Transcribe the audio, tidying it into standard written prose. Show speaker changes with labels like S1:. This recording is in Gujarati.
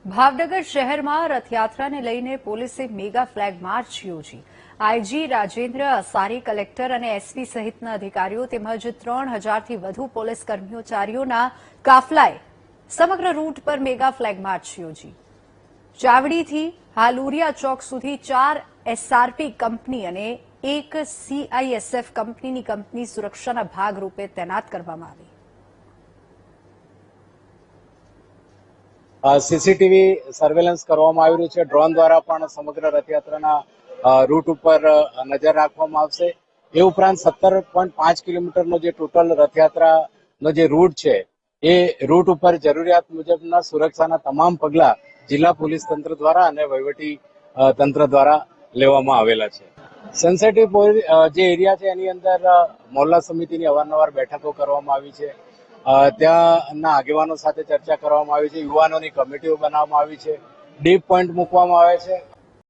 S1: ભાવનગર શહેરમાં રથયાત્રાને લઈને પોલીસે મેગા ફ્લેગ માર્ચ યોજી। આઈજી રાજેન્દ્ર અસારી, કલેક્ટર અને એસપી સહિતના અધિકારીઓ તેમજ 3000થી વધુ પોલીસ કર્મચારીઓના કાફલાએ સમગ્ર રૂટ પર મેગા ફ્લેગ માર્ચ યોજી। ચાવડીથી હાલુરિયા ચોક સુધી 4 એસઆરપી કંપની અને 1 સીઆઈએસએફ કંપનીની કંપની સુરક્ષાના ભાગરૂપે તૈનાત કરવામાં આવી।
S2: સીસીટીવી સર્વેલન્સ કરવામાં આવી રહ્યું છે। ડ્રોન દ્વારા પણ સમગ્ર રથયાત્રાના રૂટ ઉપર નજર રાખવામાં આવશે। એ ઉપરાંત 17.5 કિલોમીટરનો જે ટોટલ રથયાત્રાનો જે રૂટ છે એ રૂટ ઉપર જરૂરિયાત મુજબના સુરક્ષાના તમામ પગલા જિલ્લા પોલીસ તંત્ર દ્વારા અને વહીવટી તંત્ર દ્વારા લેવામાં આવેલા છે। સેન્સિટિવ જે એરિયા છે એની અંદર મોહલ્લા સમિતિની અવારનવાર બેઠકો કરવામાં આવી છે। ત્યાંના આગેવાનો સાથે ચર્ચા કરવામાં આવી છે। યુવાનોની કમિટીઓ બનાવવામાં આવી છે। ડીપ પોઈન્ટ મૂકવામાં આવે છે।